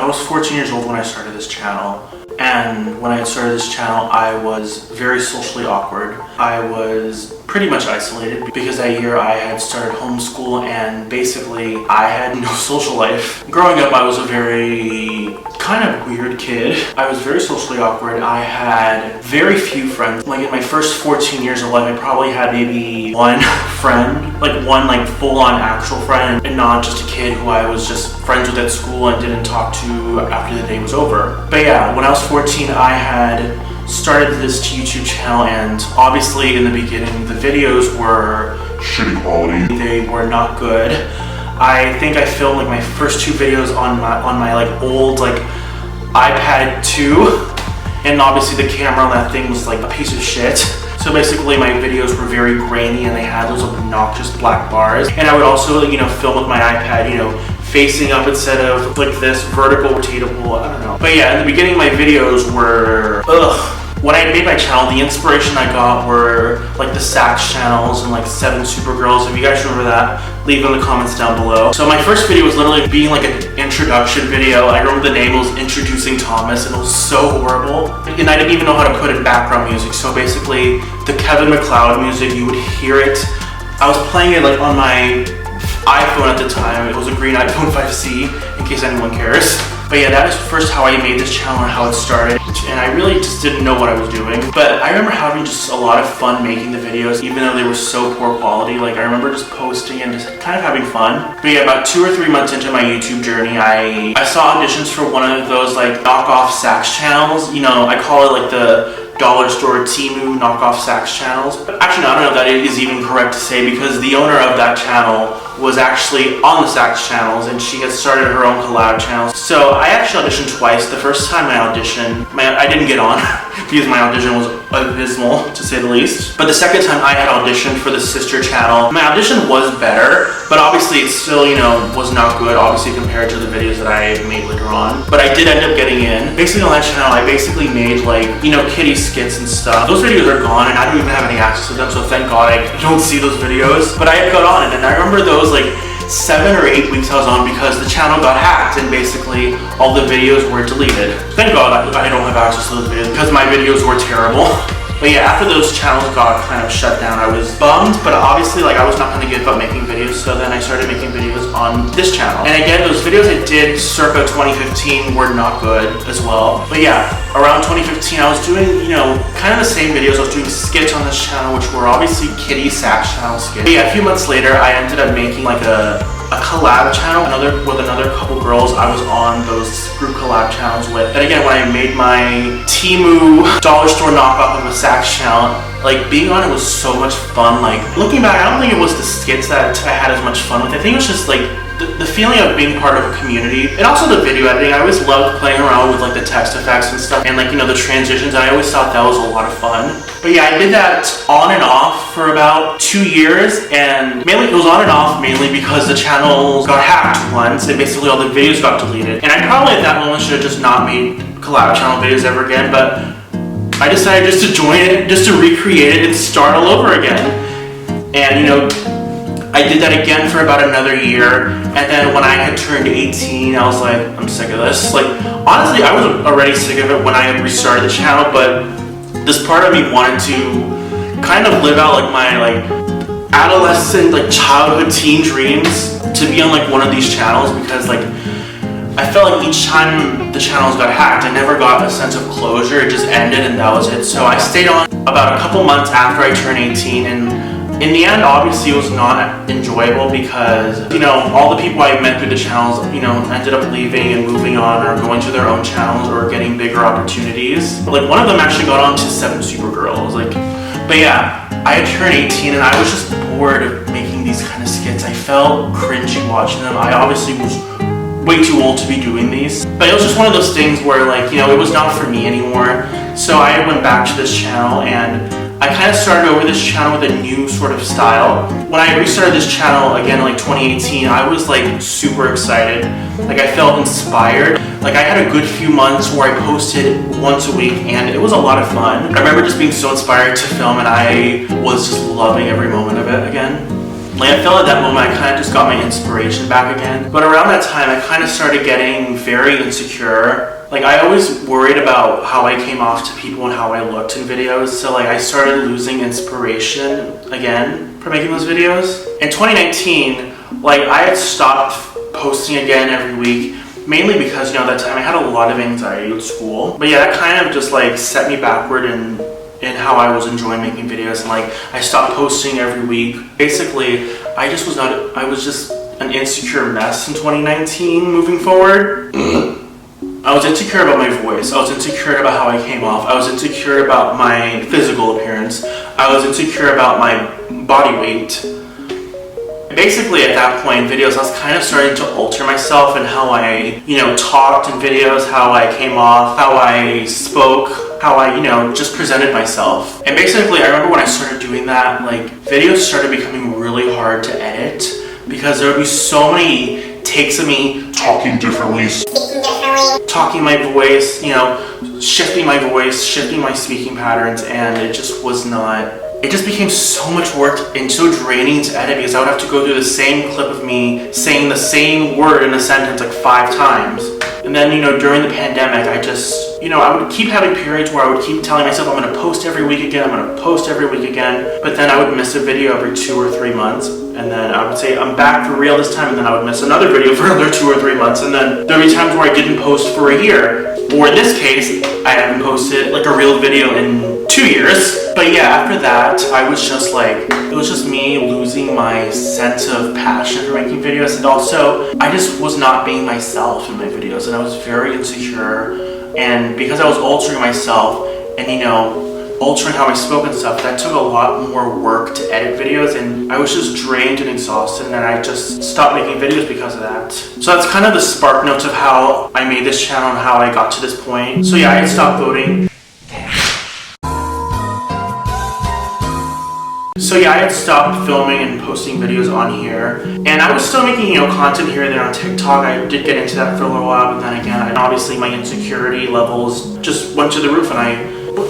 I was 14 years old when I started this channel. And when I started this channel, I was very socially awkward. I was pretty much isolated because that year I had started homeschool and basically I had no social life. Growing up, I was a very kind of weird kid. I was very socially awkward. I had very few friends. Like in my first 14 years of life, I probably had maybe one friend, like one like full-on actual friend, and not just a kid who I was just friends with at school and didn't talk to after the day was over. But yeah, when I was 14, I had started this YouTube channel, and obviously in the beginning the videos were shitty quality. They were not good. I think I filmed like my first two videos on my like old like iPad 2, and obviously the camera on that thing was like a piece of shit. So basically my videos were very grainy and they had those obnoxious black bars. And I would also, you know, film with my iPad, you know, facing up instead of like this vertical rotatable, I don't know. But yeah, in the beginning my videos were ugh. When I made my channel, the inspiration I got were like the Sax channels and like 7 Supergirls. If you guys remember that, leave in the comments down below. So my first video was literally being like an introduction video. I remember the name was Introducing Thomas, and it was so horrible. And I didn't even know how to put in background music. So basically the Kevin MacLeod music, you would hear it. I was playing it like on my iPhone at the time. It was a green iPhone 5C, in case anyone cares. But yeah, that was first how I made this channel and how it started. And I really just didn't know what I was doing. But I remember having just a lot of fun making the videos, even though they were so poor quality. Like I remember just posting and just kind of having fun. But yeah, about 2 or 3 months into my YouTube journey, I saw auditions for one of those like knockoff Sax channels. You know, I call it like the dollar store Temu knockoff Sax channels. Actually, no, I don't know if that is even correct to say, because the owner of that channel was actually on the Sax channels and she had started her own collab channel. So I actually auditioned twice. The first time I auditioned, I didn't get on because my audition was abysmal, to say the least. But the second time I had auditioned for the sister channel, my audition was better, but obviously it still, you know, was not good, obviously compared to the videos that I made later on. But I did end up getting in. Basically on that channel, I basically made like, you know, kitty skits and stuff. Those videos are gone and I don't even have any access to them, so thank God I don't see those videos. But I had got on it, and I remember those like 7 or 8 weeks I was on because the channel got hacked and basically all the videos were deleted. Thank God I don't have access to those videos because my videos were terrible. But yeah, after those channels got kind of shut down, I was bummed, but obviously like I was not going to give up making videos, so then I started making videos on this channel. And again, those videos I did circa 2015 were not good as well. But yeah, around 2015 I was doing, you know, kind of the same videos. I was doing skits on this channel, which were obviously kitty Sax channel skits. But yeah, a few months later I ended up making like a collab channel with another couple girls I was on those group collab channels with. And again, when I made my Temu dollar store knockoff of a Sax channel, like being on it was so much fun. Like looking back, I don't think it was the skits that I had as much fun with. I think it was just like the feeling of being part of a community, and also the video editing. I always loved playing around with like the text effects and stuff, and like, you know, the transitions. I always thought that was a lot of fun. But yeah, I did that on and off for about 2 years, and mainly it was on and off mainly because the channel got hacked once and basically all the videos got deleted. And I probably at that moment should have just not made collab channel videos ever again, but I decided just to join it, just to recreate it and start all over again. And you know, I did that again for about another year, and then when I had turned 18, I was like, I'm sick of this. Like, honestly, I was already sick of it when I had restarted the channel, but this part of me wanted to kind of live out like my like adolescent, like childhood teen dreams to be on like one of these channels, because like I felt like each time the channels got hacked, I never got a sense of closure. It just ended and that was it. So I stayed on about a couple months after I turned 18, and in the end, obviously, it was not enjoyable because, you know, all the people I met through the channels, you know, ended up leaving and moving on or going to their own channels or getting bigger opportunities. Like, one of them actually got on to 7 Supergirls. Like, but yeah, I had turned 18 and I was just bored of making these kind of skits. I felt cringy watching them. I obviously was way too old to be doing these. But it was just one of those things where, like, you know, it was not for me anymore. So I went back to this channel and I kind of started over this channel with a new sort of style. When I restarted this channel again in like 2018, I was like super excited. Like I felt inspired. Like I had a good few months where I posted once a week and it was a lot of fun. I remember just being so inspired to film and I was just loving every moment of it again. Like I felt at that moment I kind of just got my inspiration back again. But around that time I kind of started getting very insecure. Like I always worried about how I came off to people and how I looked in videos. So like I started losing inspiration again for making those videos. In 2019, like I had stopped posting again every week, mainly because, you know, that time I had a lot of anxiety at school. But yeah, that kind of just like set me backward in how I was enjoying making videos, and like I stopped posting every week. Basically, I was just an insecure mess in 2019 moving forward. I was insecure about my voice. I was insecure about how I came off. I was insecure about my physical appearance. I was insecure about my body weight. Basically, at that point in videos, I was kind of starting to alter myself and how I, you know, talked in videos, how I came off, how I spoke, how I, you know, just presented myself. And basically, I remember when I started doing that, like, videos started becoming really hard to edit because there would be so many takes of me talking differently, speaking differently, talking my voice, you know, shifting my voice, shifting my speaking patterns, and it just was not... It just became so much work and so draining to edit because I would have to go through the same clip of me saying the same word in a sentence like 5 times. And then, you know, during the pandemic, I just, you know, I would keep having periods where I would keep telling myself I'm going to post every week again, I'm going to post every week again. But then I would miss a video every 2 or 3 months. And then I would say I'm back for real this time, and then I would miss another video for another 2 or 3 months. And then there would be times where I didn't post for a year. Or in this case, I haven't posted like a real video in 2 years. But yeah, after that, I was just like, it was just me losing my sense of passion for making videos. And also, I just was not being myself in my videos, and I was very insecure. And because I was altering myself and, you know, altering how I spoke and stuff, that took a lot more work to edit videos, and I was just drained and exhausted, and I just stopped making videos because of that. So that's kind of the spark notes of how I made this channel and how I got to this point. So yeah, I had stopped voting. So yeah, I had stopped filming and posting videos on here, and I was still making, you know, content here and there on TikTok. I did get into that for a little while, but then again, obviously my insecurity levels just went to the roof, and I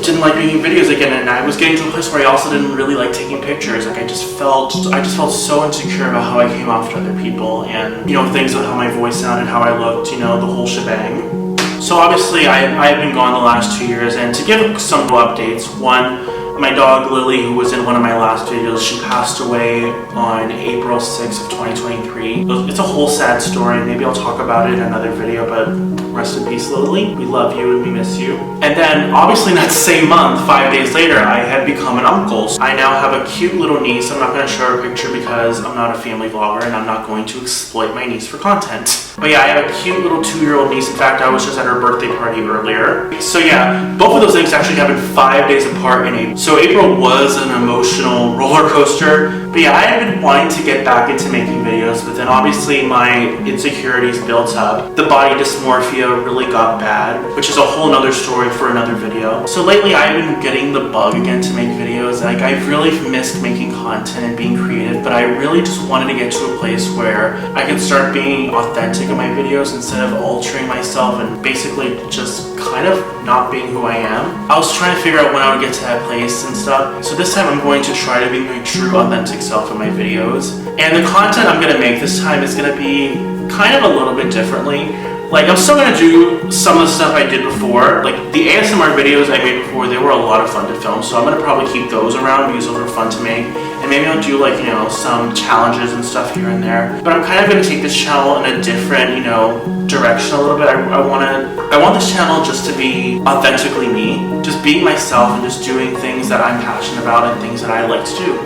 didn't like making videos again, and I was getting to a place where I also didn't really like taking pictures. Like I just felt so insecure about how I came off to other people, and, you know, things about how my voice sounded, how I looked, you know, the whole shebang. So obviously I've been gone the last 2 years, and to give some updates, one, my dog Lily, who was in one of my last videos, she passed away on April 6th of 2023. It's a whole sad story. Maybe I'll talk about it in another video, but rest in peace, Lily. We love you and we miss you. And then obviously that same month, 5 days later, I had become an uncle. I now have a cute little niece. I'm not going to show her a picture because I'm not a family vlogger and I'm not going to exploit my niece for content. But yeah, I have a cute little 2-year-old niece. In fact, I was just at her birthday party earlier. So yeah, both of those things actually happened 5 days apart in April. So April was an emotional roller coaster. But yeah, I had been wanting to get back into making videos, but then obviously my insecurities built up. The body dysmorphia really got bad, which is a whole nother story for another video. So lately I've been getting the bug again to make videos. Like I've really missed making content and being creative, but I really just wanted to get to a place where I can start being authentic in my videos instead of altering myself and basically just kind of not being who I am. I was trying to figure out when I would get to that place and stuff. So this time I'm going to try to be my true authentic self in my videos. And the content I'm going to make this time is going to be kind of a little bit differently. Like I'm still going to do some of the stuff I did before. Like the ASMR videos I made before, they were a lot of fun to film. So I'm going to probably keep those around because those were fun to make. And maybe I'll do like, you know, some challenges and stuff here and there. But I'm kind of going to take this channel in a different, you know, direction a little bit. I want this channel just to be authentically me. Just being myself and just doing things that I'm passionate about and things that I like to do.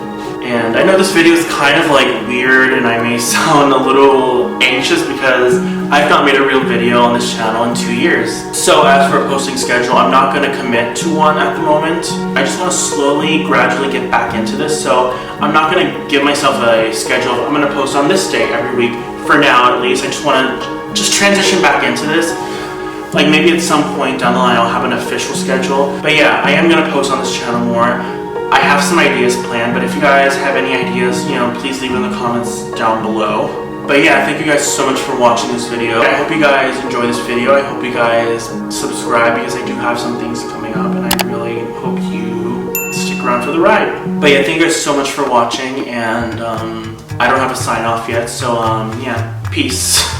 And I know this video is kind of like weird and I may sound a little anxious because I've not made a real video on this channel in 2 years. So as for a posting schedule, I'm not going to commit to one at the moment. I just want to slowly, gradually get back into this. So I'm not going to give myself a schedule. I'm going to post on this day every week for now at least. I just want to just transition back into this. Like maybe at some point down the line I'll have an official schedule. But yeah, I am going to post on this channel more. I have some ideas planned, but if you guys have any ideas, you know, please leave in the comments down below. But yeah, thank you guys so much for watching this video. I hope you guys enjoy this video. I hope you guys subscribe because I do have some things coming up and I really hope you stick around for the ride. But yeah, thank you guys so much for watching, and I don't have a sign off yet, so yeah, peace.